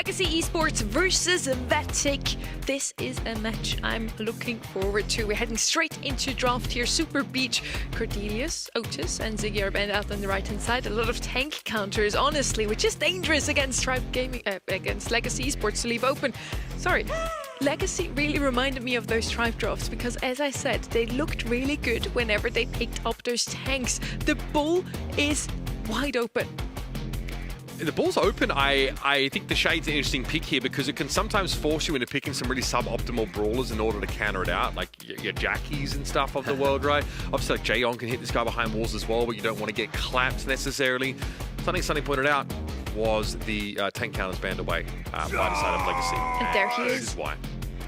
Legacy Esports versus Vatic. This is a match I'm looking forward to. We're heading straight into draft here. Super Beach, Cordelius, Otis, and Ziggy are banned out on the right-hand side. A lot of tank counters, honestly, which is dangerous against Tribe Gaming, against Legacy Esports to leave open. Sorry. Legacy really reminded me of those Tribe drafts because, as I said, they looked really good whenever they picked up those tanks. The bull is wide open. The ball's open. I think the Shade's an interesting pick here because it can sometimes force you into picking some really suboptimal brawlers in order to counter it out, like your Jackies and stuff of the world, right? Obviously, like Jaeyon can hit this guy behind walls as well, but you don't want to get clapped necessarily. Something Sunny pointed out was the tank counters banned away by the side of Legacy. And there he is. This is why.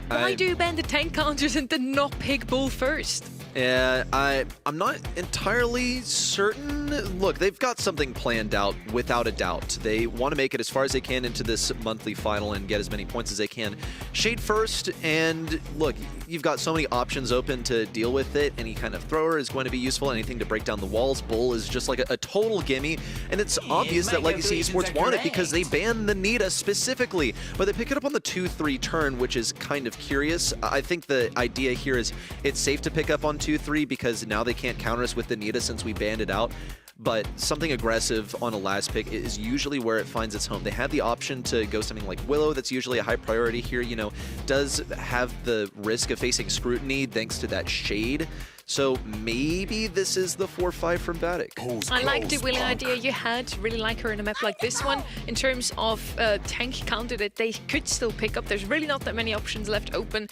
Why do you ban the tank counters and then not pick bull first? Yeah, I'm not entirely certain. Look, they've got something planned out without a doubt. They want to make it as far as they can into this monthly final and get as many points as they can. Shade first, and look, you've got so many options open to deal with it. Any kind of thrower is going to be useful. Anything to break down the walls. Bull is just like a total gimme, and it's obvious that Legacy Esports want it because they banned the Nita specifically. But they pick it up on the 2-3 turn, which is kind of curious. I think the idea here is it's safe to pick up on 2-3 because now they can't counter us with the Nita since we banned it out. But something aggressive on a last pick is usually where it finds its home. They have the option to go something like Willow. That's usually a high priority here. You know, does have the risk of facing scrutiny thanks to that Shade. So maybe this is the 4-5 from Vatic. I like the Willow idea you had. Really like her in a map like this one. In terms of tank counter that they could still pick up, there's really not that many options left open.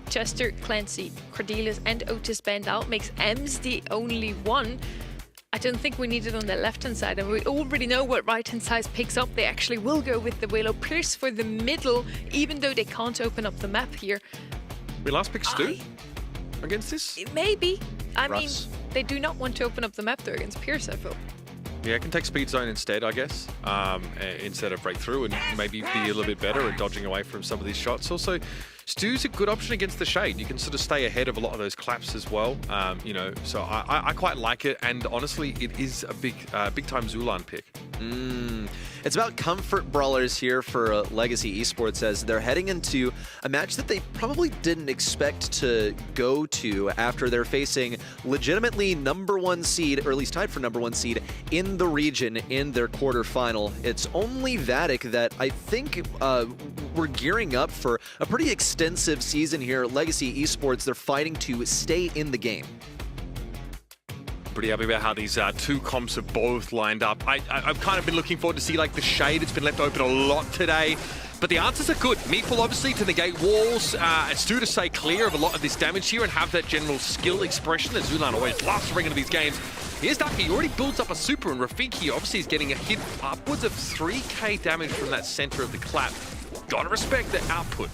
Chester, Clancy, Cordelius, and Otis banned out. Makes Ems the only one. I don't think we need it on the left-hand side, and we already know what right-hand side picks up. They actually will go with the Willow. Pierce for the middle, even though they can't open up the map here. We last pick Stu against this? Maybe. I Russ. mean, they do not want to open up the map though against Pierce, I feel. Yeah, I can take Speed Zone instead, I guess, instead of Breakthrough, and maybe be a little bit better at dodging away from some of these shots. Also, Stu's a good option against the Shade. You can sort of stay ahead of a lot of those claps as well, you know, so I quite like it, and honestly, it is a big-time Zulan pick. It's about comfort brawlers here for Legacy Esports as they're heading into a match that they probably didn't expect to go to after they're facing legitimately #1 seed, or at least tied for #1 seed in the region in their quarterfinal. It's only Vatic that I think we're gearing up for a pretty extensive season here at Legacy Esports. They're fighting to stay in the game. Pretty happy about how these two comps have both lined up. I've kind of been looking forward to see like the Shade. It's been left open a lot today, but the answers are good. Meatful obviously to negate walls, and Stu to stay clear of a lot of this damage here and have that general skill expression that Zulan always loves to bring into these games. Here's Ducky, he already builds up a super, and Rafiki obviously is getting a hit upwards of 3k damage from that center of the clap. Gotta respect the output.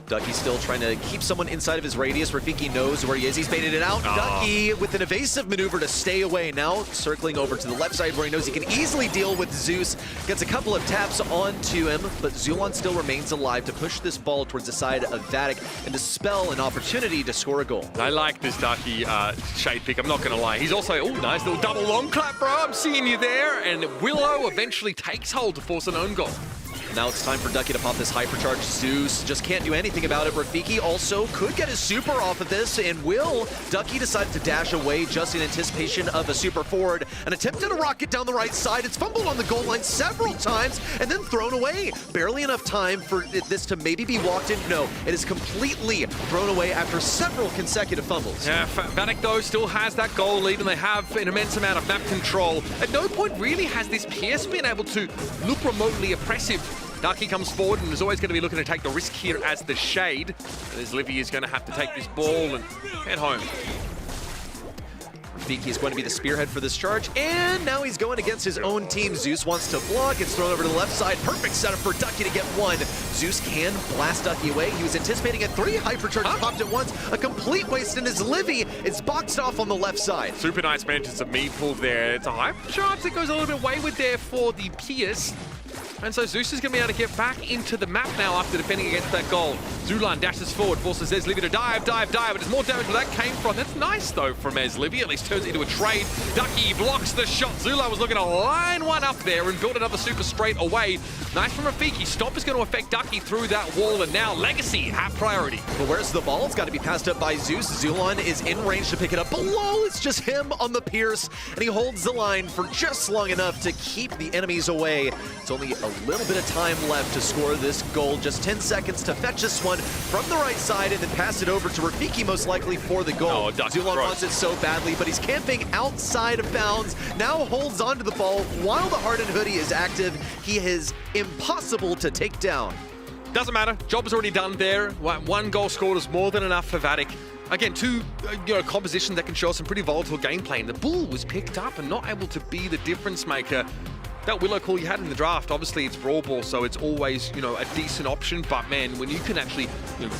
Ducky still trying to keep someone inside of his radius. Rafiki knows where he is. He's baited it out. Ducky with an evasive maneuver to stay away. Now circling over to the left side where he knows he can easily deal with Zeus. Gets a couple of taps onto him, but Zulan still remains alive to push this ball towards the side of Vatic and dispel an opportunity to score a goal. I like this Ducky Shade pick, I'm not going to lie. He's also, oh, nice little double long clap, bro. I'm seeing you there. And Willow eventually takes hold to force an own goal. Now it's time for Ducky to pop this hypercharge. Zeus just can't do anything about it. Rafiki also could get his super off of this, and will. Ducky decided to dash away just in anticipation of a super forward. An attempt at a rocket down the right side. It's fumbled on the goal line several times and then thrown away. Barely enough time for this to maybe be walked in. No, it is completely thrown away after several consecutive fumbles. Yeah, Vatic though still has that goal lead, and they have an immense amount of map control. At no point really has this Pierce been able to look remotely oppressive. Ducky comes forward and is always going to be looking to take the risk here as the Shade. And as Livy is going to have to take this ball and head home. Rafiki is going to be the spearhead for this charge, and now he's going against his own team. Zeus wants to block. It's thrown over to the left side. Perfect setup for Ducky to get one. Zeus can blast Ducky away. He was anticipating it. 3 hypercharges popped at once. A complete waste, and his Livy is boxed off on the left side. Super nice mentions of Meatful there. It's a hypercharge that goes a little bit wayward there for the Pierce. And so Zeus is going to be able to get back into the map now after defending against that goal. Zulan dashes forward, forces Ezlivy to dive, but there's more damage where that came from. That's nice, though, from Ezlivy. At least turns it into a trade. Ducky blocks the shot. Zulan was looking to line one up there and build another super straight away. Nice from Rafiki. Stomp is going to affect Ducky through that wall, and now Legacy have priority. But where's the ball? It's got to be passed up by Zeus. Zulan is in range to pick it up. Below, it's just him on the Pierce, and he holds the line for just long enough to keep the enemies away. It's only a little bit of time left to score this goal. Just 10 seconds to fetch this one from the right side and then pass it over to Rafiki, most likely for the goal. Zulan wants it so badly, but he's camping outside of bounds. Now holds onto the ball while the Hardened Hoodie is active. He is impossible to take down. Doesn't matter. Job is already done there. One goal scored is more than enough for Vatic. Again, two compositions that can show some pretty volatile gameplay. And the Bull was picked up and not able to be the difference maker. That Willow call you had in the draft, obviously it's Brawl Ball, so it's always, a decent option. But man, when you can actually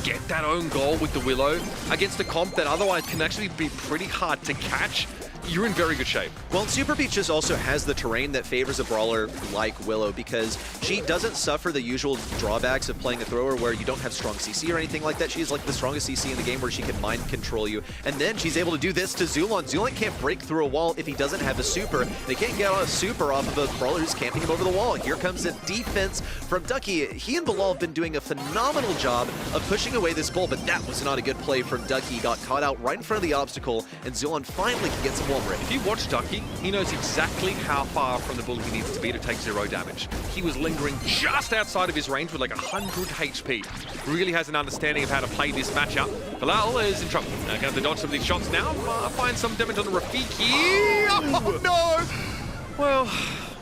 get that own goal with the Willow against a comp that otherwise can actually be pretty hard to catch, you're in very good shape. Well, Super Beach just also has the terrain that favors a brawler like Willow because she doesn't suffer the usual drawbacks of playing a thrower where you don't have strong CC or anything like that. She's like the strongest CC in the game where she can mind control you. And then she's able to do this to Zulan. Zulan can't break through a wall if he doesn't have a super. They can't get a super off of a brawler who's camping him over the wall. Here comes a defense from Ducky. He and Bilal have been doing a phenomenal job of pushing away this bull, but that was not a good play from Ducky. He got caught out right in front of the obstacle, and Zulan finally can get some wall break. If you watch Ducky, he knows exactly how far from the bull he needs to be to take 0 damage. He was lingering just outside of his range with like 100 HP. Really has an understanding of how to play this matchup. Bilal is in trouble. Going to have to dodge some of these shots now. Find some damage on the Rafiki. Oh no! Well,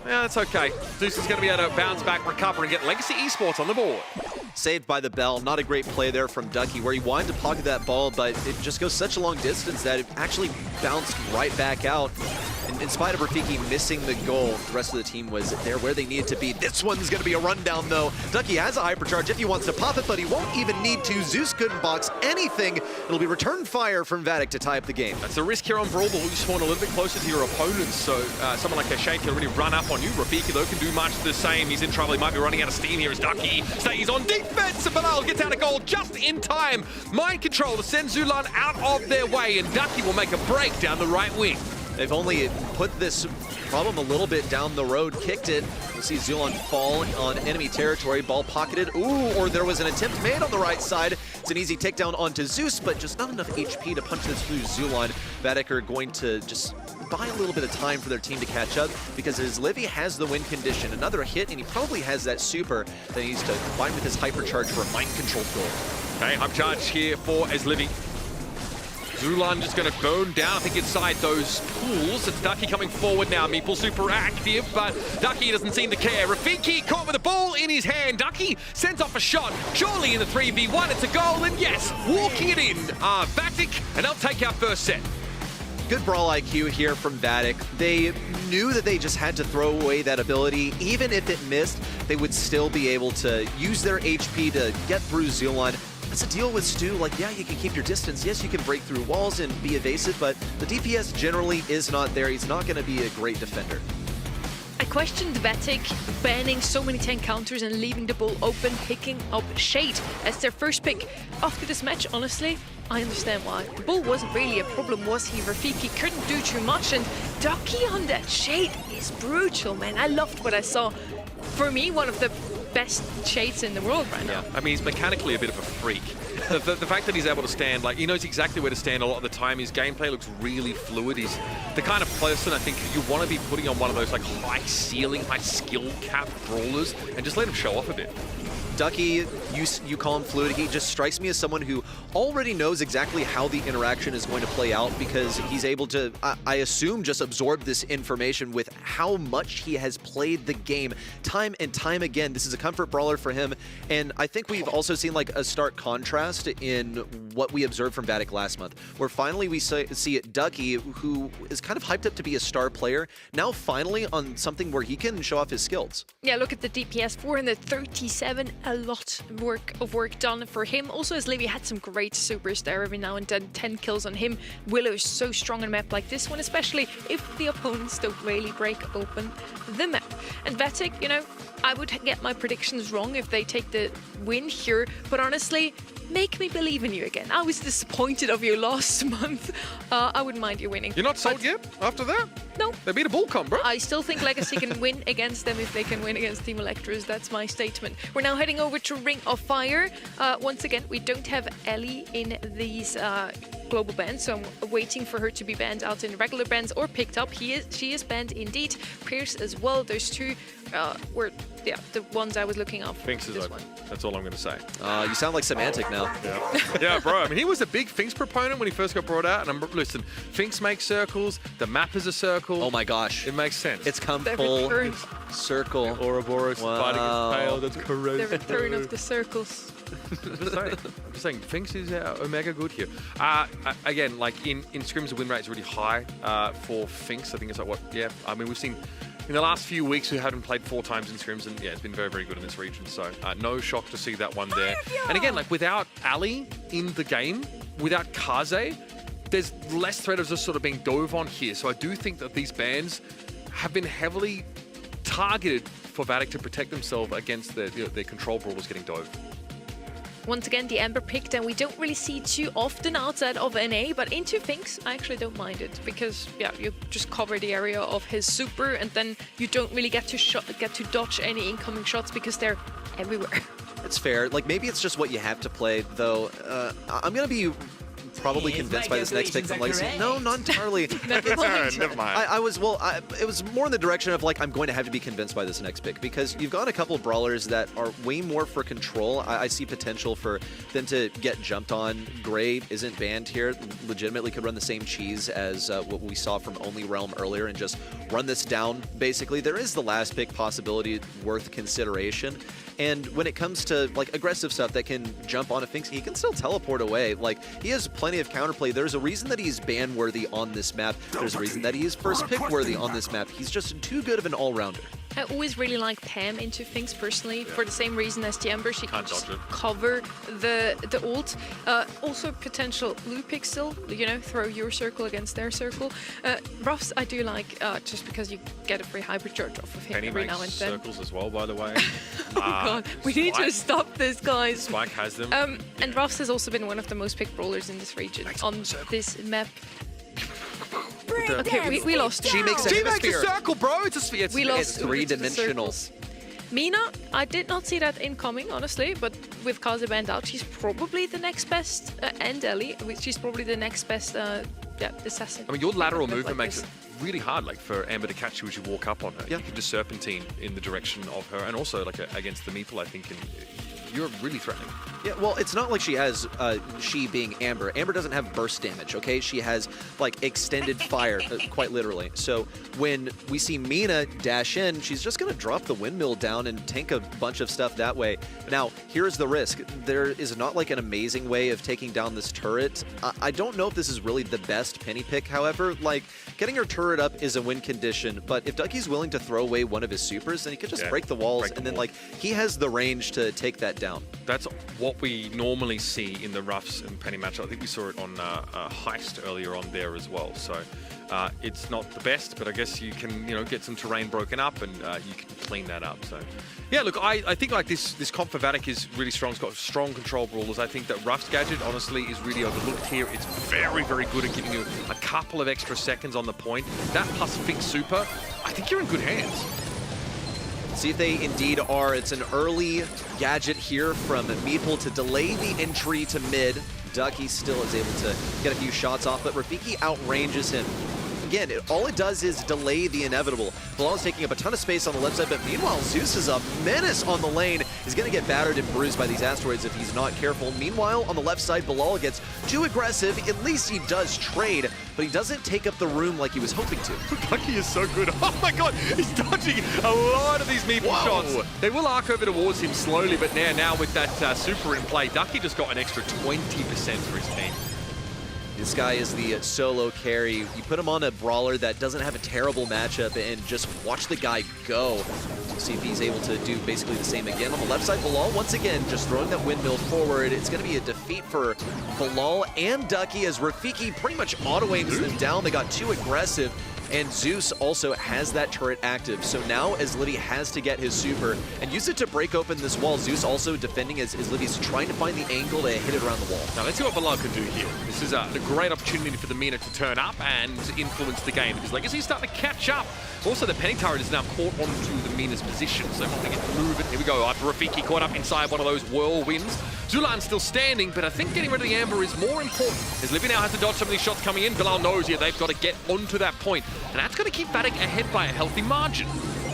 yeah, that's okay. Zeus is going to be able to bounce back, recover, and get Legacy Esports on the board. Saved by the bell. Not a great play there from Ducky where he wanted to pocket that ball, but it just goes such a long distance that it actually bounced right back out. In spite of Rafiki missing the goal, the rest of the team was there where they needed to be. This one's going to be a rundown, though. Ducky has a hypercharge if he wants to pop it, but he won't even need to. Zeus couldn't box anything. It'll be return fire from Vatic to tie up the game. That's a risk here on Brawl Ball. You spawn a little bit closer to your opponents, so someone like Kashay can really run up on you. Rafiki, though, can do much the same. He's in trouble. He might be running out of steam here as Ducky stays on defense. Bilal gets out a goal just in time. Mind control to send Zulan out of their way, and Ducky will make a break down the right wing. They've only put this problem a little bit down the road, kicked it. We'll see Zulan fall on enemy territory, ball pocketed. Ooh, or there was an attempt made on the right side. It's an easy takedown onto Zeus, but just not enough HP to punch this through Zulan. Vatic are going to just buy a little bit of time for their team to catch up because as Livy has the win condition, another hit, and he probably has that super that he needs to combine with his hypercharge for a mind-controlled goal. Okay, hypercharge here for Ezlivy. Zulan just going to burn down, I think, inside those pools. It's Ducky coming forward now. Meeple super active, but Ducky doesn't seem to care. Rafiki caught with the ball in his hand. Ducky sends off a shot. Surely in the 3v1, it's a goal, and yes, walking it in are Vatic, and they'll take our first set. Good brawl IQ here from Vatic. They knew that they just had to throw away that ability. Even if it missed, they would still be able to use their HP to get through Zulan. That's a deal with Stu. Like, yeah, you can keep your distance. Yes, you can break through walls and be evasive, but the DPS generally is not there. He's not going to be a great defender. I questioned Vatic banning so many tank counters and leaving the ball open, picking up Shade as their first pick. After this match, honestly, I understand why. The ball wasn't really a problem, was he? Rafiki couldn't do too much, and Ducky on that Shade is brutal, man. I loved what I saw. For me, one of the best Shades in the world right now. I mean, he's mechanically a bit of a freak. The fact that he's able to stand, like, he knows exactly where to stand a lot of the time. His gameplay looks really fluid. He's the kind of person I think you want to be putting on one of those like high ceiling, high skill cap brawlers and just let him show off a bit. Ducky, you call him fluid. He just strikes me as someone who already knows exactly how the interaction is going to play out because he's able to, I assume, just absorb this information with how much he has played the game time and time again. This is a comfort brawler for him, and I think we've also seen like a stark contrast in what we observed from Vatic last month, where finally we see Ducky, who is kind of hyped up to be a star player, now finally on something where he can show off his skills. Yeah, look at the DPS, 437, a lot of work done for him. Also, as Livy had some great supers there every now and then, 10 kills on him. Willow is so strong on a map like this one, especially if the opponents don't really break open the map. And Vatic, I would get my predictions wrong if they take the win here, but honestly, make me believe in you again. I was disappointed of you last month. I wouldn't mind you winning. You're not sold yet after that? No. They beat a Bullcom, bro. I still think Legacy can win against them if they can win against Team Electros. That's my statement. We're now heading over to Ring of Fire. Once again, we don't have Ellie in these global bans, so I'm waiting for her to be banned out in regular bans or picked up. She is banned indeed. Pierce as well. Those two were the ones I was looking out for. Finks is open. That's all I'm going to say. You sound like Semantic now. Yeah, bro. I mean, he was a big Finks proponent when he first got brought out. And listen, Finks makes circles. The map is a circle. Oh my gosh. It makes sense. It's come full circle. Ouroboros fighting his tail. That's correct. The return of the circles. I'm just saying, Finks is Omega good here. Again, like in scrims, the win rate is really high for Finks. I think it's like what? Yeah. I mean, we've seen in the last few weeks we haven't played 4 times in scrims, and yeah, it's been very, very good in this region. So no shock to see that one there. And again, like without Ali in the game, without Kaze, there's less threat of just sort of being dove on here. So I do think that these bans have been heavily targeted for Vatic to protect themselves against their control brawlers getting dove. Once again, the Ember picked, and we don't really see too often outside of NA, but into Finks, I actually don't mind it because, yeah, you just cover the area of his super, and then you don't really get to dodge any incoming shots because they're everywhere. It's fair. Like, maybe it's just what you have to play, though. I'm going to be probably convinced by this next pick from Legacy. No, not entirely. Never mind. It was more in the direction of, like, I'm going to have to be convinced by this next pick because you've got a couple of brawlers that are way more for control. I see potential for them to get jumped on. Gray isn't banned here. Legitimately could run the same cheese as what we saw from Only Realm earlier and just run this down, basically. There is the last pick possibility worth consideration. And when it comes to, like, aggressive stuff that can jump on a Finks, he can still teleport away. Like, he has plenty of counterplay. There's a reason that he's ban-worthy on this map. There's a reason that he is first pick-worthy on this map. He's just too good of an all-rounder. I always really like Pam into Finks personally, for the same reason as the Ember. She can just cover the ult. Also potential blue pick still, you know, throw your circle against their circle. Ruffs I do like just because you get a free hybrid charge off of him Penny every now and then. circles as well, by the way. Oh god, we need to stop this, guys. Spike has them. And Ruffs has also been one of the most picked brawlers in this region on this map. Okay, we lost. She makes a circle, bro. It's a sphere. We lost. It's three-dimensional. Mina, I did not see that incoming, honestly, but with Kaze banned out, she's probably the next best, and Ellie, she's probably the next best assassin. I mean, your lateral movement makes it really hard, like, for Amber to catch you as you walk up on her. Yeah. You can just serpentine in the direction of her, and also, like, against the Meeple, I think, and you're really threatening. Yeah, well, it's not like she has, she being Amber. Amber doesn't have burst damage, okay? She has, like, extended fire, quite literally. So when we see Mina dash in, she's just going to drop the windmill down and tank a bunch of stuff that way. Now, here's the risk. There is not, like, an amazing way of taking down this turret. I don't know if this is really the best penny pick, however. Like, getting her turret up is a win condition, but if Ducky's willing to throw away one of his supers, then he could just break the walls, and then, like, he has the range to take that down. That's what we normally see in the Ruffs and Penny match. I think we saw it on Heist earlier on there as well. So it's not the best, but I guess you can, you know, get some terrain broken up and you can clean that up. So yeah, look, I think like this comp for Vatic is really strong. It's got strong control brawlers. I think that Ruff's gadget honestly is really overlooked here. It's very, very good at giving you a couple of extra seconds on the point. That plus Finks super, I think you're in good hands. See if they indeed are. It's an early gadget here from Meeple to delay the entry to mid. Ducky still is able to get a few shots off, but Rafiki outranges him. Again, all it does is delay the inevitable. Bilal is taking up a ton of space on the left side, but meanwhile, Zeus is a menace on the lane. He's going to get battered and bruised by these asteroids if he's not careful. Meanwhile, on the left side, Bilal gets too aggressive. At least he does trade, but he doesn't take up the room like he was hoping to. Ducky is so good. Oh my god, he's dodging a lot of these Meeple shots. They will arc over towards him slowly, but now with that super in play, Ducky just got an extra 20% for his team. This guy is the solo carry. You put him on a brawler that doesn't have a terrible matchup and just watch the guy go. See if he's able to do basically the same again. On the left side, Bilal, once again, just throwing that windmill forward. It's going to be a defeat for Bilal and Ducky as Rafiki pretty much auto-aims them down. They got too aggressive. and Zeus also has that turret active. So now as Livy has to get his super and use it to break open this wall, Zeus also defending as Livy's trying to find the angle to hit it around the wall. Now let's see what Bilal can do here. This is a great opportunity for the Mina to turn up and influence the game, because Legacy's starting to catch up. Also, the penny turret is now caught onto the Mina's position, so they're going to move it. Here we go, after Rafiki caught up inside one of those whirlwinds. Zulan's still standing, but I think getting rid of the Amber is more important, as Livy now has to dodge some of these shots coming in. Bilal knows here they've got to get onto that point, and that's going to keep Vatic ahead by a healthy margin.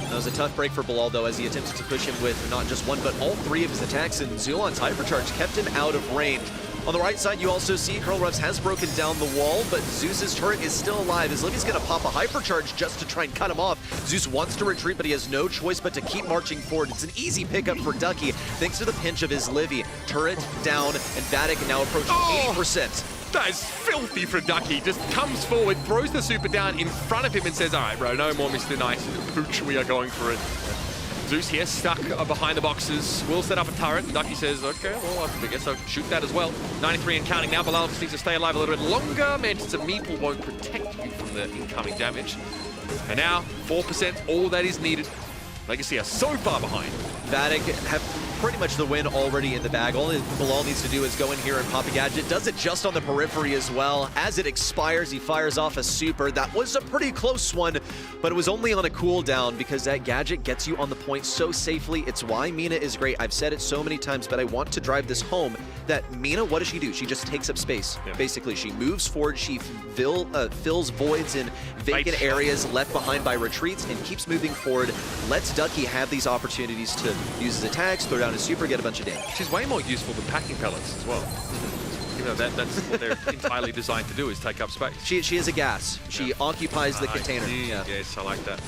That was a tough break for Bilal, though, as he attempted to push him with not just one, but all three of his attacks, and Zulan's hypercharge kept him out of range. On the right side, you also see Curl Ruffs has broken down the wall, but Zeus's turret is still alive, as Livy's going to pop a hypercharge just to try and cut him off. Zeus wants to retreat, but he has no choice but to keep marching forward. It's an easy pickup for Ducky, thanks to the pinch of his Livy. Turret down, and Vatic now approaching 80%. That is filthy for Ducky. Just comes forward, throws the super down in front of him and says, all right, bro, no more Mr. Nice. Pooch, we are going for it. Zeus here, stuck behind the boxes, will set up a turret, and Ducky says, okay, well, I guess I'll shoot that as well. 93 and counting now. Bilal just needs to stay alive a little bit longer. Mantis of Meeple won't protect you from the incoming damage. And now, 4%, all that is needed. Legacy are so far behind. Vatic have pretty much the win already in the bag. All Bilal needs to do is go in here and pop a gadget. Does it just on the periphery as well. As it expires, he fires off a super. That was a pretty close one, but it was only on a cooldown because that gadget gets you on the point so safely. It's why Mina is great. I've said it so many times, but I want to drive this home that Mina, what does she do? She just takes up space. Yeah. Basically, she moves forward. She fills voids in vacant areas left behind by retreats and keeps moving forward. Lets Ducky have these opportunities to use his attacks, throw down his super, get a bunch of damage. She's way more useful than packing pellets as well. You know, that's what they're entirely designed to do, is take up space. She is a gas. She occupies the container. Yeah. Yes, I like that.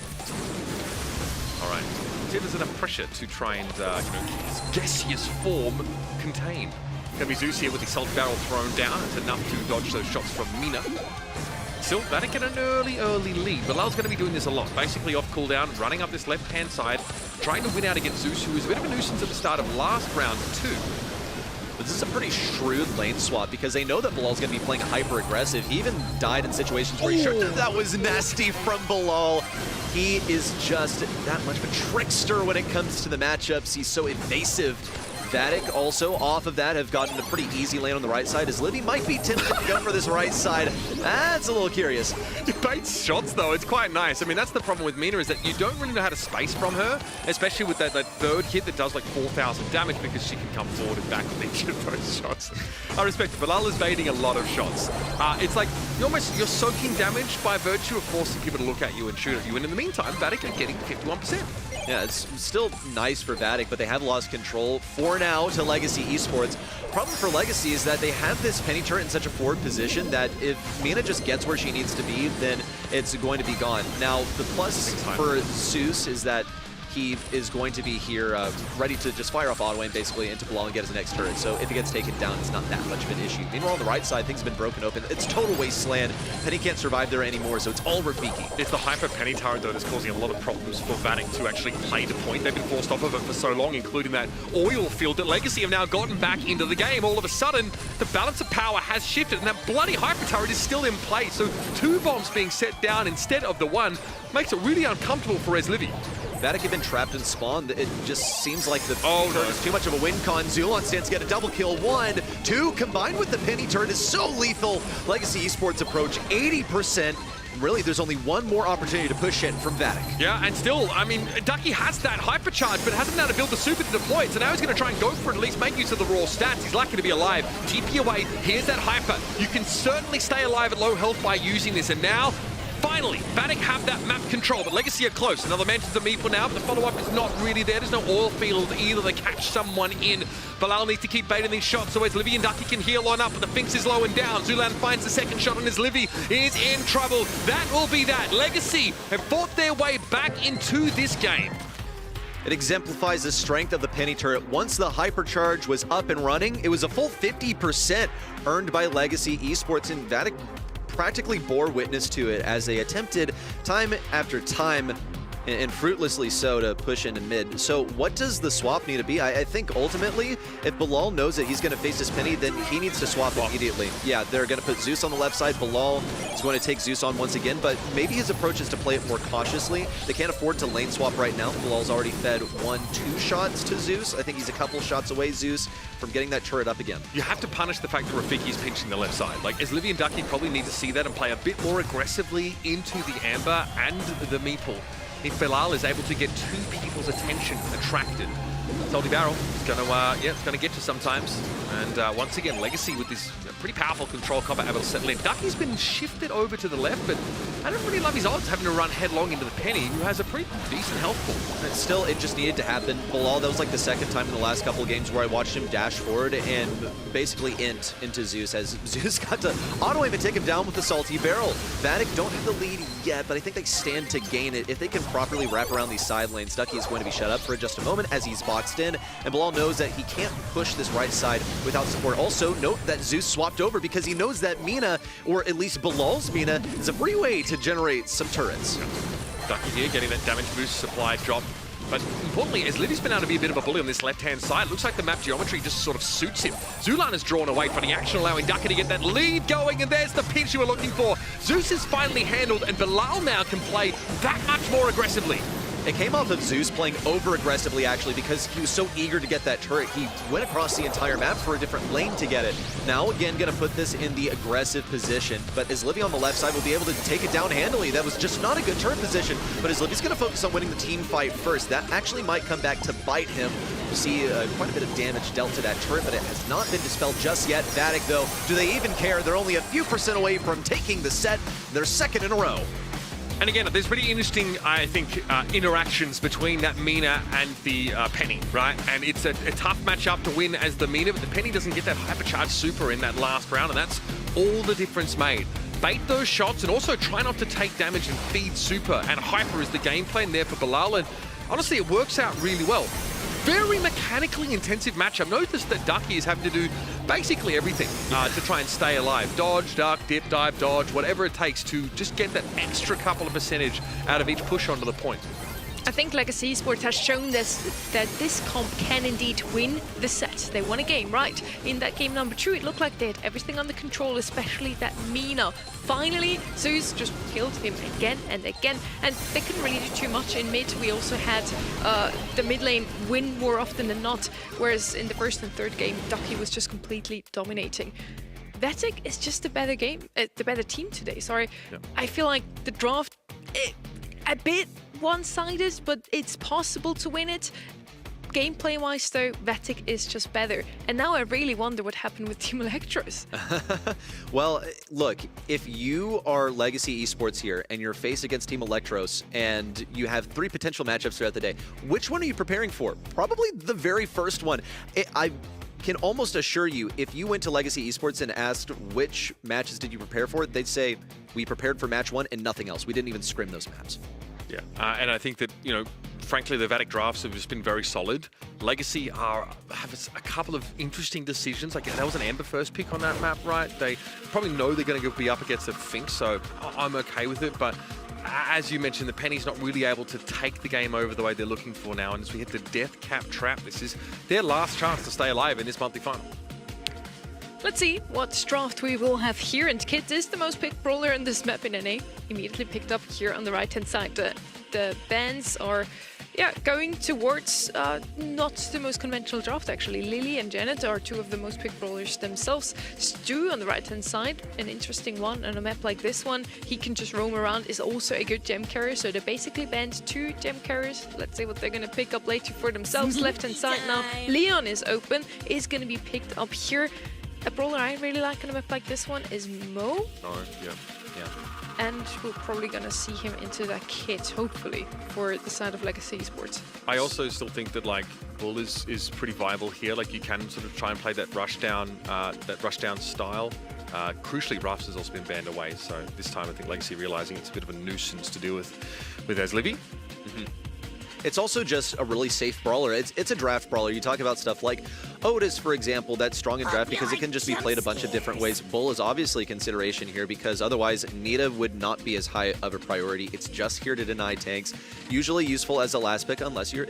All right. See if there's enough pressure to try and, you know, keep his gaseous form contained. Gonna be Zeus here with the salt barrel thrown down. It's enough to dodge those shots from Mina. Still, Vatic get an early lead. Bilal's going to be doing this a lot. Basically off cooldown, running up this left-hand side, trying to win out against Zeus, who was a bit of a nuisance at the start of last round too. But this is a pretty shrewd lane swap because they know that Bilal's going to be playing hyper-aggressive. He even died in situations where he sure that was nasty from Bilal. He is just that much of a trickster when it comes to the matchups. He's so evasive. Vatic also off of that have gotten a pretty easy lane on the right side, as Livy might be tempted to go for this right side. That's a little curious. He baits shots though, it's quite nice. I mean, that's the problem with Mina, is that you don't really know how to space from her, especially with that third hit that does like 4,000 damage, because she can come forward and back with each of those shots. I respect it. Bilal is baiting a lot of shots. It's like you're soaking damage by virtue of forcing people to look at you and shoot at you, and in the meantime, Vatic are getting 51%. Yeah, it's still nice for Vatic, but they have lost control for now to Legacy Esports. Problem for Legacy is that they have this penny turret in such a forward position that if Mina just gets where she needs to be, then it's going to be gone. Now, the plus for Zeus is that he is going to be here ready to just fire off auto aim basically into Bilal and get his next turret. So if he gets taken down, it's not that much of an issue. Meanwhile, on the right side, things have been broken open. It's total wasteland. Penny can't survive there anymore, so it's all Rafiki. It's the hyper penny turret though that's causing a lot of problems for Vatic to actually play the point. They've been forced off of it for so long, including that oil field that Legacy have now gotten back into the game. All of a sudden, the balance of power has shifted, and that bloody hyper turret is still in place. So 2 bombs being set down instead of the 1 makes it really uncomfortable for Livy. Vatic have been trapped in spawn. It just seems like the turret is too much of a win con. Zulon stands to get a double kill. 1, 2, combined with the penny turret is so lethal. Legacy Esports approach 80%. Really, there's only one more opportunity to push in from Vatic. Yeah, and still, I mean, Ducky has that hypercharge, but hasn't been able to build the super to deploy it, so now he's going to try and go for it, at least make use of the raw stats. He's lucky to be alive. TP away, here's that hyper. You can certainly stay alive at low health by using this, and now, finally, Vatic have that map control, but Legacy are close. Another Mantis of Meeple now, but the follow-up is not really there. There's no oil field either to catch someone in. Bilal needs to keep baiting these shots, so as Livy and Ducky can heal on up, but the Finks is low and down. Zulan finds the second shot on his Livy, is in trouble. That will be that. Legacy have fought their way back into this game. It exemplifies the strength of the penny turret. Once the hypercharge was up and running, it was a full 50% earned by Legacy Esports, and Vatic practically bore witness to it as they attempted time after time and fruitlessly so to push in mid. So what does the swap need to be? I think ultimately, if Bilal knows that he's going to face his Penny, then he needs to swap immediately. Yeah, they're going to put Zeus on the left side. Bilal is going to take Zeus on once again, but maybe his approach is to play it more cautiously. They can't afford to lane swap right now. Bilal's already fed 1-2 shots to Zeus. I think he's a couple shots away, Zeus, from getting that turret up again. You have to punish the fact that Rafiki's pinching the left side. Like, as Livy and Ducky probably need to see that and play a bit more aggressively into the Amber and the Meeple. If Bilal is able to get two people's attention attracted, Salty Barrel is going to, it's going to get you sometimes. And once again, Legacy with this pretty powerful control combat able to settle in. Ducky's been shifted over to the left, but I don't really love his odds having to run headlong into the Penny, who has a pretty decent health pool. And still, it just needed to happen. Bilal, that was like the second time in the last couple of games where I watched him dash forward and basically int into Zeus, as Zeus got to auto-aim and take him down with the Salty Barrel. Vatic don't have the lead yet, but I think they stand to gain it. If they can properly wrap around these side lanes, Ducky is going to be shut up for just a moment as he's boxed in, and Bilal knows that he can't push this right side without support. Also, note that Zeus swapped over because he knows that Mina, or at least Bilal's Mina, is a free way to generate some turrets. Ducky here getting that damage boost supply drop. But importantly, as Livy's been able to be a bit of a bully on this left-hand side, it looks like the map geometry just sort of suits him. Zulan is drawn away from the action, allowing Ducky to get that lead going, and there's the pinch you were looking for. Zeus is finally handled, and Bilal now can play that much more aggressively. It came off of Zeus playing over-aggressively, actually, because he was so eager to get that turret. He went across the entire map for a different lane to get it. Now, again, going to put this in the aggressive position. But as Livy on the left side will be able to take it down handily. That was just not a good turret position. But as Livy's going to focus on winning the team fight first, that actually might come back to bite him. You see quite a bit of damage dealt to that turret, but it has not been dispelled just yet. Vatic, though, do they even care? They're only a few % away from taking the set. They're second in a row. And again, there's pretty interesting, I think, interactions between that Mina and the Penny, right? And it's a tough matchup to win as the Mina, but the Penny doesn't get that hypercharged super in that last round, and that's all the difference made. Bait those shots and also try not to take damage and feed super, and hyper is the game plan there for Bilal, and honestly, it works out really well. Very mechanically intensive matchup. Notice that Ducky is having to do basically everything to try and stay alive. Dodge, duck, dip, dive, dodge, whatever it takes to just get that extra couple of percentage out of each push onto the point. I think Legacy Esports has shown that this comp can indeed win the set. They won a game, right? In that game number 2, it looked like they had everything under control, especially that Mina. Finally, Zeus just killed him again and again, and they couldn't really do too much in mid. We also had the mid lane win more often than not, whereas in the first and third game, Ducky was just completely dominating. Vatic is just a better game, the better team today, sorry. Yep. I feel like the draft, a bit one-sided, but it's possible to win it. Gameplay-wise, though, Vatic is just better. And now I really wonder what happened with Team Electros. Well, look, if you are Legacy Esports here and you're faced against Team Electros and you have 3 potential matchups throughout the day, which one are you preparing for? Probably the very first one. I can almost assure you, if you went to Legacy Esports and asked which matches did you prepare for, they'd say, we prepared for match 1 and nothing else. We didn't even scrim those maps. Yeah, and I think that, frankly, the Vatic drafts have just been very solid. Legacy have a couple of interesting decisions. Like, that was an Amber first pick on that map, right? They probably know they're going to be up against a Fink, so I'm okay with it. But as you mentioned, the Penny's not really able to take the game over the way they're looking for now. And as we hit the death cap trap, this is their last chance to stay alive in this monthly final. Let's see what draft we will have here, and Kid is the most picked brawler in this map in NA. Immediately picked up here on the right-hand side. The bans are, going towards not the most conventional draft, actually. Lily and Janet are 2 of the most picked brawlers themselves. Stu on the right-hand side, an interesting one on a map like this one. He can just roam around, is also a good gem carrier, so they basically banned 2 gem carriers. Let's see what they're going to pick up later for themselves. Left-hand side now, Leon is open, is going to be picked up here. A brawler I really like on a map like this one is Mo. Oh, yeah. And we're probably going to see him into that kit, hopefully, for the side of Legacy Esports. I also still think that, like, Bull is pretty viable here. Like, you can sort of try and play that rush down style. Crucially, Ruffs has also been banned away, so this time I think Legacy realizing it's a bit of a nuisance to deal with as Livy. It's also just a really safe brawler. It's a draft brawler. You talk about stuff like Otis, for example, that's strong in draft because it can just be played a bunch of different ways. Bull is obviously a consideration here because otherwise Nita would not be as high of a priority. It's just here to deny tanks. Usually useful as a last pick unless you're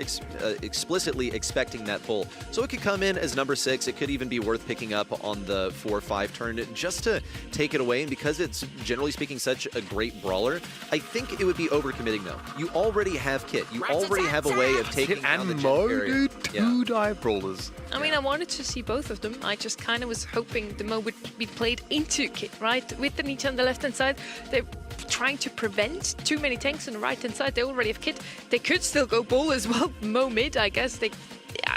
explicitly expecting that pull. So it could come in as number 6. It could even be worth picking up on the 4-5 turn just to take it away. And because it's generally speaking such a great brawler, I think it would be overcommitting though. You already have Kit. You already have a way of taking down the Mo, gem carrier. dude, two dive brawlers. I mean, I wanted to see both of them. I just kind of was hoping the Mo would be played into Kit, right? With the Nita on the left-hand side, they're trying to prevent too many tanks on the right-hand side. They already have Kit. They could still go Bull as well. Mo mid, I guess.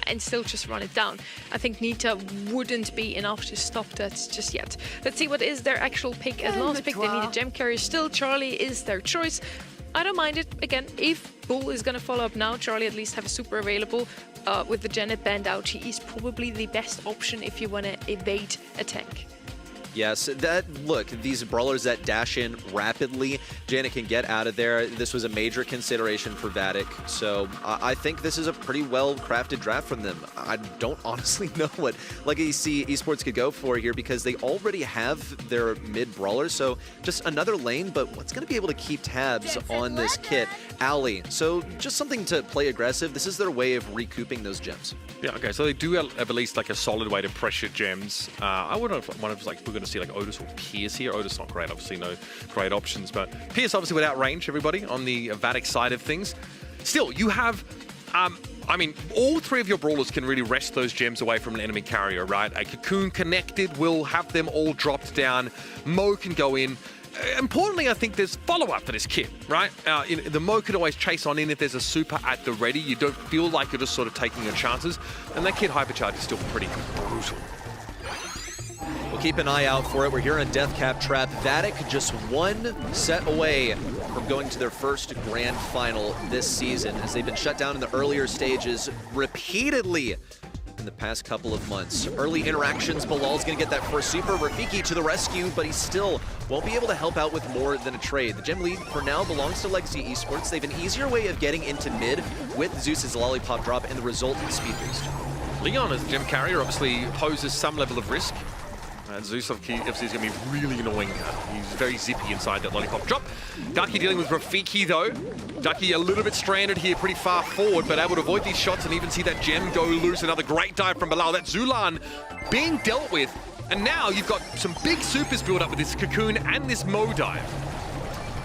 And still just run it down. I think Nita wouldn't be enough to stop that just yet. Let's see what is their actual pick as last pick. They need a gem carrier still. Charlie is their choice. I don't mind it. Again, if Bull is going to follow up now, Charlie at least have a super available. With the Janet band out, he is probably the best option if you want to evade a tank. Yes, look, these brawlers that dash in rapidly, Janet can get out of there. This was a major consideration for Vatic, so I think this is a pretty well-crafted draft from them. I don't honestly know what Legacy Esports could go for here because they already have their mid-brawlers, so just another lane, but what's going to be able to keep tabs on this Kit? Ali, so just something to play aggressive. This is their way of recouping those gems. Yeah, okay, so they do have at least like a solid way to pressure gems. I wouldn't have wondered if like we're going to see like Otis or Pierce here. Otis not great, obviously no great options, but Pierce obviously would outrange everybody on the Vatic side of things. Still, you have, I mean, all three of your brawlers can really wrest those gems away from an enemy carrier, right? A Cocoon connected will have them all dropped down. Mo can go in. Importantly, I think there's follow-up for this Kit, right? The Mo could always chase on in if there's a super at the ready. You don't feel like you're just sort of taking your chances. And that Kit hypercharge is still pretty brutal. We'll keep an eye out for it. We're here on Death Cap Trap. Vatic just one set away from going to their first grand final this season as they've been shut down in the earlier stages repeatedly in the past couple of months. Early interactions, Bilal's gonna get that first super. Rafiki to the rescue, but he still won't be able to help out with more than a trade. The gem lead for now belongs to Legacy Esports. They have an easier way of getting into mid with Zeus's lollipop drop and the resultant speed boost. Leon as gem carrier obviously poses some level of risk. Zeus obviously is going to be really annoying. He's very zippy inside that lollipop drop. Ducky dealing with Rafiki though. Ducky a little bit stranded here, pretty far forward, but able to avoid these shots and even see that gem go loose. Another great dive from Bilal. That Zulan being dealt with. And now you've got some big supers built up with this Cocoon and this Mo dive.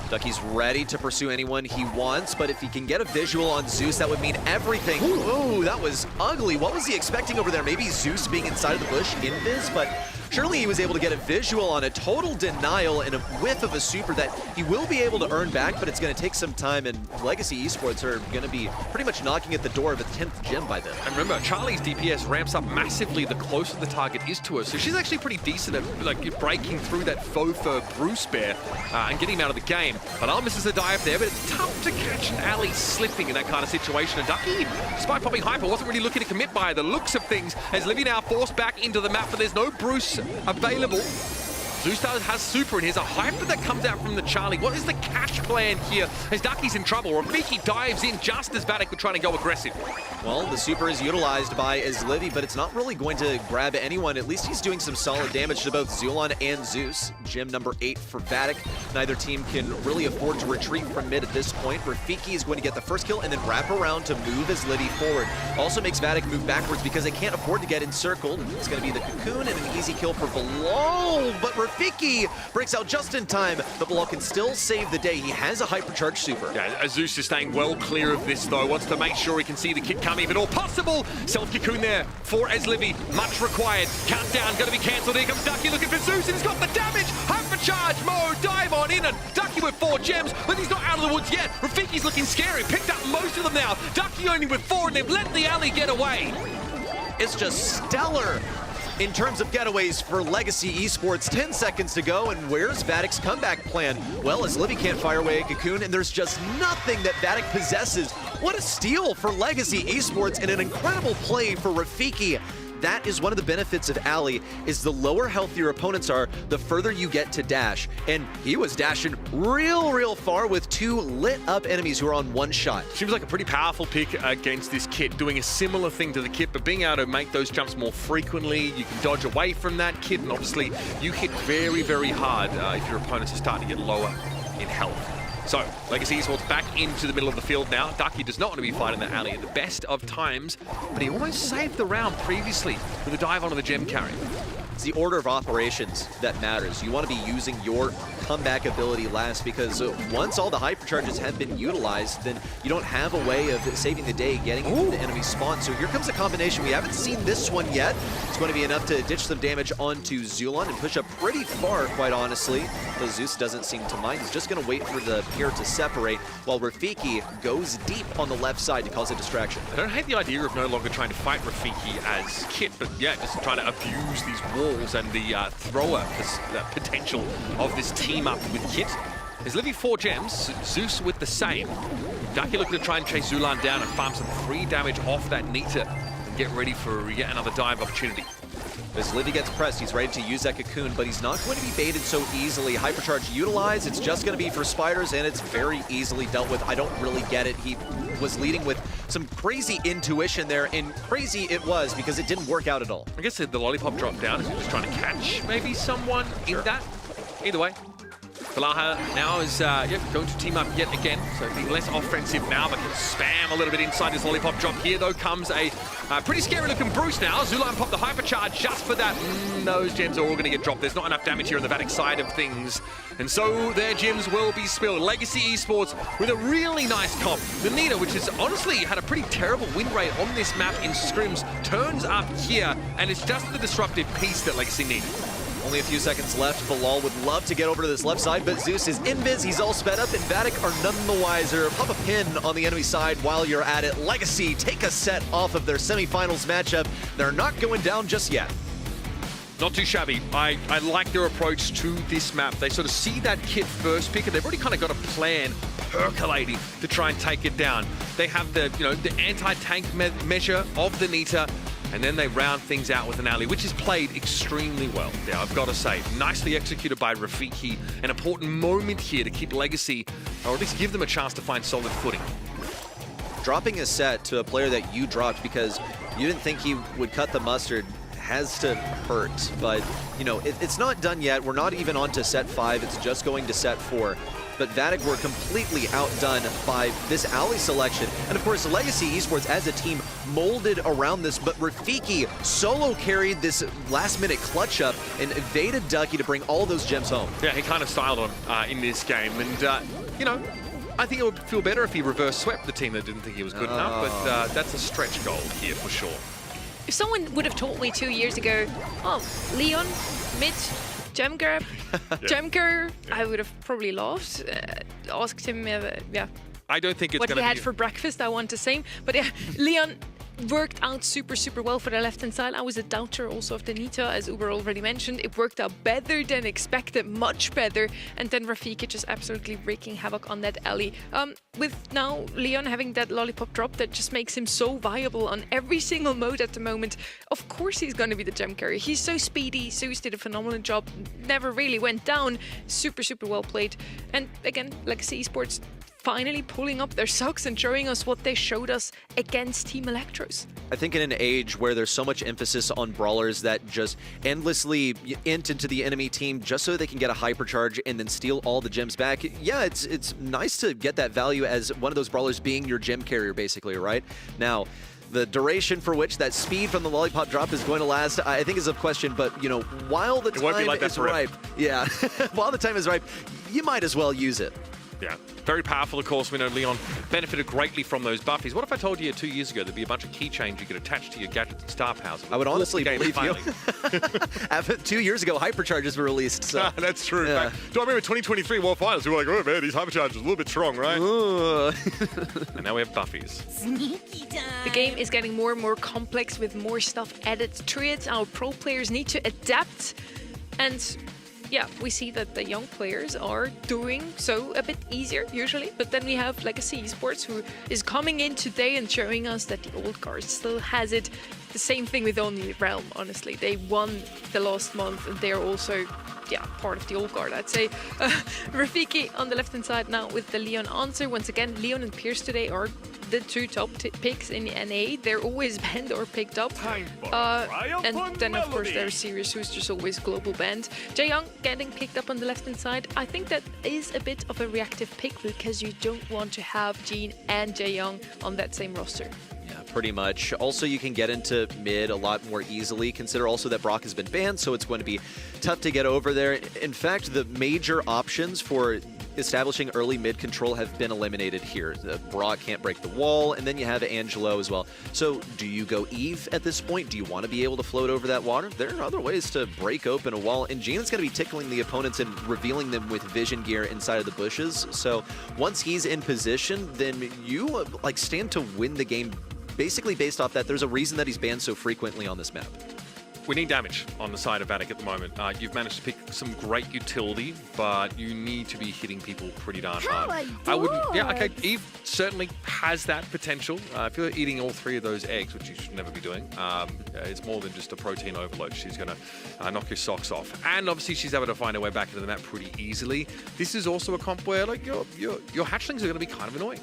Ducky's ready to pursue anyone he wants, but if he can get a visual on Zeus, that would mean everything. Ooh, that was ugly. What was he expecting over there? Maybe Zeus being inside of the bush, invis, but surely he was able to get a visual on a total denial and a whiff of a super that he will be able to earn back, but it's going to take some time, and Legacy Esports are going to be pretty much knocking at the door of a 10th gem by then. And remember, Charlie's DPS ramps up massively the closer the target is to her, so she's actually pretty decent at like breaking through that faux fur Bruce Bear and getting him out of the game. But Al misses a dive there, but it's tough to catch an Ali slipping in that kind of situation. And Ducky, despite popping hyper, wasn't really looking to commit by the looks of things, as Livy now forced back into the map, but there's no Bruce available. Zoostar has super, and here's a hyper that comes out from the Charlie. What is the cash plan here as Ducky's in trouble? Rafiki dives in just as Vatic would try to go aggressive. Well, the super is utilized by Izlivy, but it's not really going to grab anyone. At least he's doing some solid damage to both Zulan and Zeus. Gem number 8 for Vatic. Neither team can really afford to retreat from mid at this point. Rafiki is going to get the first kill and then wrap around to move Izlivy forward. Also makes Vatic move backwards because they can't afford to get encircled. It's going to be the Cocoon and an easy kill for Bilal, but Rafiki breaks out just in time, but Bilal can still save the day. He has a hypercharged super. Yeah, Zeus is staying well clear of this though, wants to make sure he can see the Kit come if at all possible. Self-Cocoon there for Ezlivy, much required. Countdown gonna be cancelled. Here comes Ducky looking for Zeus, and he's got the damage. Hypercharge, Mo, dive on in, and Ducky with 4 gems, but he's not out of the woods yet. Rafiki's looking scary, picked up most of them now. Ducky only with 4, and they've let the alley get away. It's just stellar in terms of getaways for Legacy Esports. 10 seconds to go, and where's Vatic's comeback plan? Well, as Livy can't fire away a Cocoon, and there's just nothing that Vatic possesses. What a steal for Legacy Esports, and an incredible play for Rafiki. that is one of the benefits of Ali, is the lower health your opponents are, the further you get to dash. And he was dashing real far with 2 lit up enemies who are on 1 shot. Seems like a pretty powerful pick against this kit, doing a similar thing to the kit, but being able to make those jumps more frequently. You can dodge away from that kit, and obviously you hit very hard if your opponents are starting to get lower in health. So, Legacy Esports back into the middle of the field now. Ducky does not want to be fighting that alley at the best of times, but he almost saved the round previously with a dive onto the gem carry. It's the order of operations that matters. You want to be using your comeback ability last, because once all the hypercharges have been utilized, then you don't have a way of saving the day getting into the enemy spawn. So here comes a combination. We haven't seen this one yet. It's going to be enough to ditch some damage onto Zulon and push up pretty far, quite honestly. Though Zeus doesn't seem to mind. He's just going to wait for the pair to separate, while Rafiki goes deep on the left side to cause a distraction. I don't hate the idea of no longer trying to fight Rafiki as Kit, but yeah, just trying to abuse these walls and the thrower potential of this team up with Kit. There's Livy 4 gems, Zeus with the same. Ducky looking to try and chase Zulan down and farm some free damage off that Nita and get ready for yet another dive opportunity. As Livy gets pressed, he's ready to use that cocoon, but he's not going to be baited so easily. Hypercharge utilized, it's just going to be for spiders, and it's very easily dealt with. I don't really get it. He was leading with some crazy intuition there, and crazy it was because it didn't work out at all. I guess the lollipop dropped down as he was trying to catch maybe someone in that. Either way. Balaha now is going to team up yet again, so being less offensive now, but can spam a little bit inside his lollipop drop. Here, though, comes a pretty scary-looking Bruce now. Zulan popped the hypercharge just for that. Those gems are all going to get dropped. There's not enough damage here on the Vatic side of things, and so their gems will be spilled. Legacy Esports with a really nice comp. The Nita, which has honestly had a pretty terrible win rate on this map in scrims, turns up here, and it's just the disruptive piece that Legacy need. Only a few seconds left. Bilal would love to get over to this left side, but Zeus is invis. He's all sped up, and Vatic are none the wiser. Pop a pin on the enemy side while you're at it. Legacy take a set off of their semifinals matchup. They're not going down just yet. Not too shabby. I like their approach to this map. They sort of see that Kit first pick, and they've already kind of got a plan percolating to try and take it down. They have the, the anti-tank measure of the Nita, and then they round things out with an alley, which is played extremely well. Yeah, I've got to say, nicely executed by Rafiki. An important moment here to keep Legacy, or at least give them a chance to find solid footing. Dropping a set to a player that you dropped because you didn't think he would cut the mustard has to hurt, but it's not done yet. We're not even on to set 5. It's just going to set 4. But Vatic were completely outdone by this alley selection. And of course, Legacy Esports as a team molded around this, but Rafiki solo carried this last-minute clutch up and evaded Ducky to bring all those gems home. Yeah, he kind of styled on in this game. And, I think it would feel better if he reverse swept the team that didn't think he was good enough, but that's a stretch goal here for sure. If someone would have told me 2 years ago, oh, Leon, mid, gem grab, gem carrier, I would have probably laughed, asked him, I don't think it's what going to he be... had for breakfast, I want to say. But yeah, Leon worked out super well for the left-hand side. I was a doubter also of the Nita, as Uber already mentioned. It worked out better than expected, much better. And then Rafiki just absolutely wreaking havoc on that alley. With now Leon having that lollipop drop, that just makes him so viable on every single mode at the moment. Of course he's going to be the gem carrier. He's so speedy. Zeus did a phenomenal job. Never really went down. Super well played. And again, Legacy Esports finally pulling up their socks and showing us what they showed us against Team Electros. I think in an age where there's so much emphasis on brawlers that just endlessly int into the enemy team just so they can get a hypercharge and then steal all the gems back, yeah, it's nice to get that value as one of those brawlers being your gem carrier, basically, right? Now, the duration for which that speed from the lollipop drop is going to last, I think is a question, but, while the time is ripe, while the time is ripe, you might as well use it. Yeah, very powerful, of course. We know Leon benefited greatly from those buffies. What if I told you 2 years ago there'd be a bunch of keychains you could attach to your gadgets and star powers? I would honestly believe you. 2 years ago, hypercharges were released. So. That's true. Yeah. Do I remember 2023 World Finals? We were like, oh man, these hypercharges are a little bit strong, right? And now we have buffies. The game is getting more and more complex with more stuff added to it. Our pro players need to adapt, and yeah, we see that the young players are doing so a bit easier usually, but then we have Legacy Esports who is coming in today and showing us that the old guard still has it. The same thing with only Realm, honestly. They won the last month and they're also, yeah, part of the old guard, I'd say. Rafiki on the left-hand side now with the Leon answer. Once again, Leon and Pierce today are the two top picks in the NA. They're always banned or picked up. And then, of course, there's Sirius, who's just always global banned. Jaeyoung getting picked up on the left-hand side. I think that is a bit of a reactive pick because you don't want to have Jean and Jaeyoung on that same roster. Yeah, pretty much. Also, you can get into mid a lot more easily. Consider also that Brock has been banned, so it's going to be tough to get over there. In fact, the major options for establishing early mid control have been eliminated here. Brock can't break the wall, and then you have Angelo as well. So do you go Eve at this point? Do you want to be able to float over that water? There are other ways to break open a wall, and Jean's going to be tickling the opponents and revealing them with vision gear inside of the bushes. So once he's in position, then you like stand to win the game basically based off that. There's a reason that he's banned so frequently on this map. We need damage on the side of Vatic at the moment. You've managed to pick some great utility, but you need to be hitting people pretty darn hard. I wouldn't. Yeah, okay. Eve certainly has that potential. If you're eating all three of those eggs, which you should never be doing, it's more than just a protein overload. She's going to knock your socks off, and obviously she's able to find her way back into the map pretty easily. This is also a comp where like your hatchlings are going to be kind of annoying.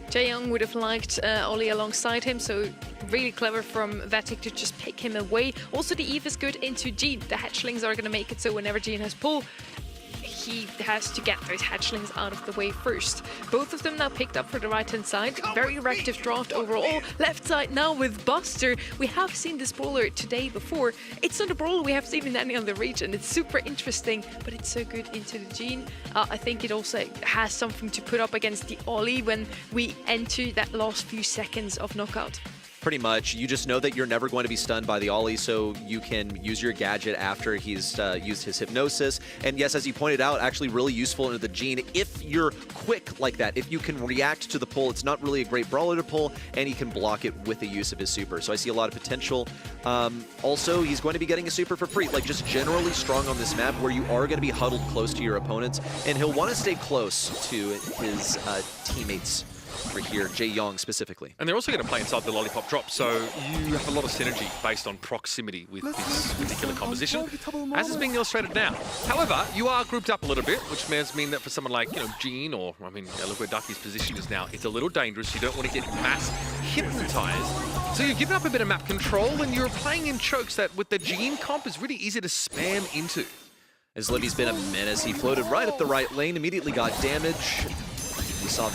Jaeyoung would have liked Ollie alongside him, so really clever from Vatic to just pick him away. Also, the Eve is good into Jean. The hatchlings are going to make it so whenever Jean has pull, he has to get those hatchlings out of the way first. Both of them now picked up for the right-hand side. Very reactive draft overall. Left side now with Buster. We have seen this brawler today before. It's not a brawler we have seen in any other region. It's super interesting, but it's so good into the Jean. I think it also has something to put up against the Ollie when we enter that last few seconds of knockout. Pretty much. You just know that you're never going to be stunned by the Ollie, so you can use your gadget after he's used his hypnosis. And yes, as you pointed out, actually really useful into the Jean. If you're quick like that, if you can react to the pull, it's not really a great brawler to pull, and he can block it with the use of his super. So I see a lot of potential. Also, he's going to be getting a super for free, like just generally strong on this map where you are going to be huddled close to your opponents, and he'll want to stay close to his teammates. For here, Jaeyoung specifically. And they're also going to play inside the lollipop drop, so you have a lot of synergy based on proximity with this particular composition, as is being illustrated now. However, you are grouped up a little bit, which may mean that for someone like, you know, Jean, or, I mean, look where Ducky's position is now, it's a little dangerous. You don't want to get mass hypnotized. So you've given up a bit of map control, and you're playing in chokes that, with the Jean comp, is really easy to spam into. As Libby's been a menace, he floated right up the right lane, immediately got damage. We saw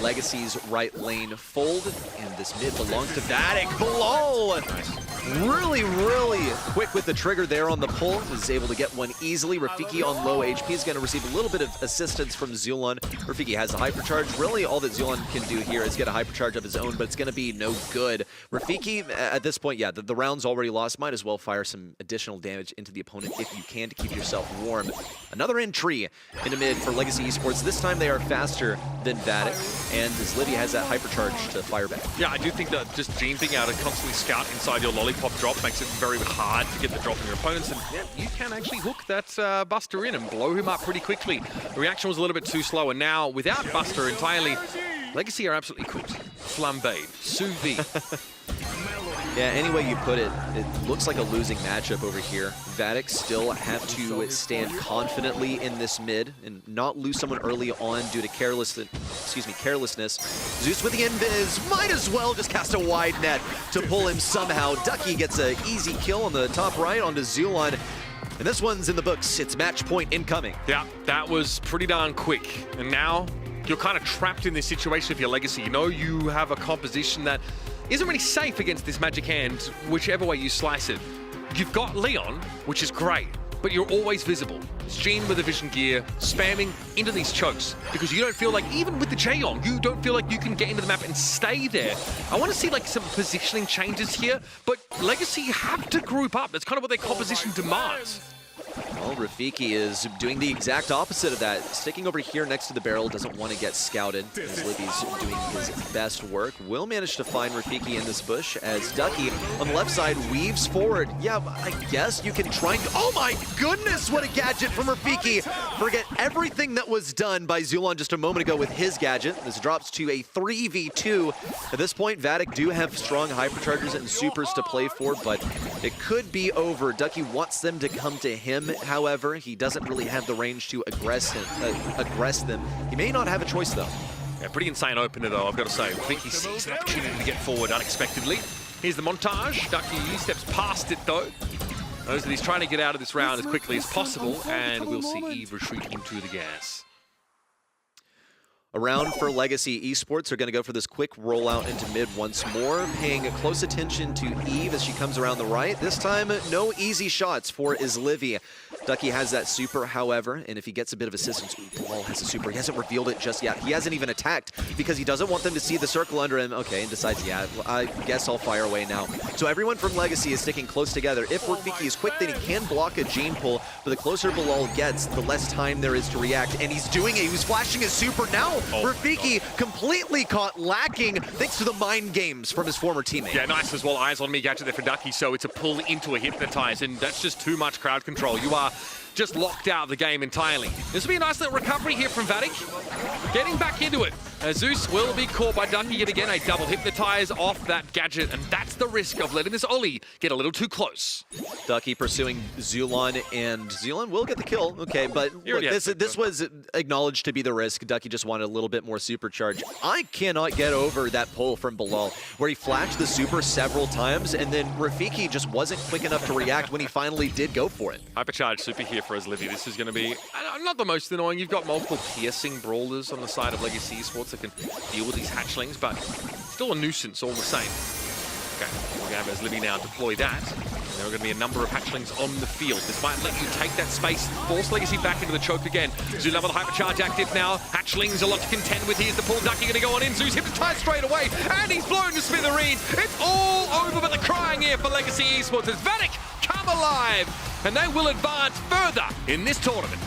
Legacy's right lane fold, and this mid belongs to Vatic below. Really, really quick with the trigger there on the pull. Was able to get one easily. Rafiki on low HP is going to receive a little bit of assistance from Zulon. Rafiki has a hypercharge. Really, all that Zulon can do here is get a hypercharge of his own, but it's going to be no good. Rafiki, at this point, yeah, the round's already lost. Might as well fire some additional damage into the opponent if you can to keep yourself warm. Another entry into mid for Legacy Esports. This time they are faster than Vatic, and as Libby has that hypercharge to fire back. Yeah, I do think that just Jean being able to constantly scout inside your lollipop drop makes it very hard to get the drop on your opponents, and yeah, you can actually hook that Buster in and blow him up pretty quickly. The reaction was a little bit too slow, and now without Buster entirely, Legacy are absolutely cooked. Flambéed, sous vide. Yeah, any way you put it, it looks like a losing matchup over here. Vatic still have to stand confidently in this mid and not lose someone early on due to carelessness. Zeus with the invis, might as well just cast a wide net to pull him somehow. Ducky gets an easy kill on the top right onto Zulon. And this one's in the books. It's match point incoming. Yeah, that was pretty darn quick. And now you're kind of trapped in this situation with your Legacy. You know you have a composition that isn't really safe against this magic hand, whichever way you slice it. You've got Leon, which is great, but you're always visible. It's Jean with the vision gear, spamming into these chokes, because you don't feel like, even with the Jaeyoung, you don't feel like you can get into the map and stay there. I want to see like some positioning changes here, but Legacy have to group up. That's kind of what their composition demands. Well, Rafiki is doing the exact opposite of that. Sticking over here next to the barrel, doesn't want to get scouted. As Libby's doing his best work. Will manage to find Rafiki in this bush as Ducky on the left side weaves forward. Yeah, I guess you can try and... Oh my goodness, what a gadget from Rafiki! Forget everything that was done by Zulon just a moment ago with his gadget. This drops to a 3v2. At this point, Vatic do have strong hyperchargers and supers to play for, but it could be over. Ducky wants them to come to him. However, he doesn't really have the range to aggress them. He may not have a choice, though. Yeah, pretty insane opener, though, I've got to say. I think he sees an opportunity to get forward unexpectedly. Here's the montage. Ducky steps past it, though. Knows that he's trying to get out of this round as quickly as possible, and we'll see Eve retreat into the gas. Around for Legacy Esports, they're going to go for this quick rollout into mid once more, paying close attention to Eve as she comes around the right. This time, no easy shots for Izlivy. Ducky has that super, however, and if he gets a bit of assistance, Bilal has a super. He hasn't revealed it just yet. He hasn't even attacked because he doesn't want them to see the circle under him. Okay, and decides, yeah, I guess I'll fire away now. So everyone from Legacy is sticking close together. If Rafiki is quick, then he can block a gene pull, but the closer Bilal gets, the less time there is to react, and he's doing it. He was flashing his super now. Rafiki completely caught lacking thanks to the mind games from his former teammate. Yeah, nice as well. Eyes on me gadget there for Ducky, so it's a pull into a hypnotize, and that's just too much crowd control. You are just locked out of the game entirely. This will be a nice little recovery here from Vatic. Getting back into it. Zeus will be caught by Ducky yet again. A double hypnotize off that gadget, and that's the risk of letting this Ollie get a little too close. Ducky pursuing Zulon, and Zulon will get the kill. Okay, but look, this was acknowledged to be the risk. Ducky just wanted a little bit more supercharge. I cannot get over that pull from Bilal, where he flashed the super several times, and then Rafiki just wasn't quick enough to react when he finally did go for it. Hypercharged super here for Izlivy. This is going to be not the most annoying. You've got multiple piercing brawlers on the side of Legacy Esports that can deal with these hatchlings, but still a nuisance all the same. Okay, we're going to have Izlivy now deploy that. There are going to be a number of hatchlings on the field. This might let you take that space, force Legacy back into the choke again. Zula with the hypercharge active now. Hatchlings a lot to contend with. Here's the pull. Ducky going to go on in. Zeus hypnotized straight away, and he's blown to smithereens. It's all over, but the crying here for Legacy Esports as Vatic come alive, and they will advance further in this tournament.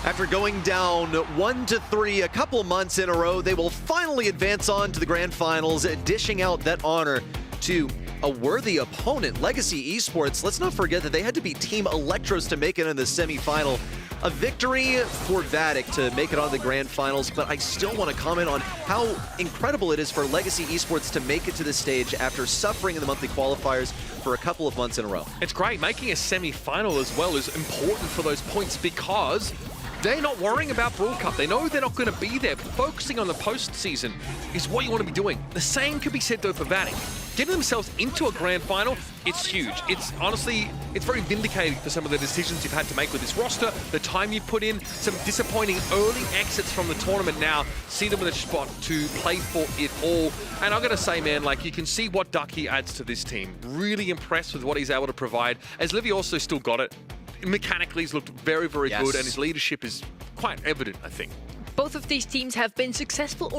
After going down 1-3 a couple months in a row, they will finally advance on to the grand finals, dishing out that honor to a worthy opponent, Legacy Esports. Let's not forget that they had to beat Team Electros to make it in the semifinal. A victory for Vatic to make it on the grand finals, but I still want to comment on how incredible it is for Legacy Esports to make it to this stage after suffering in the monthly qualifiers for a couple of months in a row. It's great. Making a semi-final as well is important for those points because they're not worrying about Brawl Cup. They know they're not going to be there. Focusing on the postseason is what you want to be doing. The same could be said though for Vatic. Getting themselves into a grand final, it's huge. It's honestly, it's very vindicating for some of the decisions you've had to make with this roster, the time you've put in, some disappointing early exits from the tournament now. See them in a spot to play for it all. And I'm going to say, man, like you can see what Ducky adds to this team. Really impressed with what he's able to provide. As Livy also still got it. Mechanically, he's looked very, very good, and his leadership is quite evident, I think. Both of these teams have been successful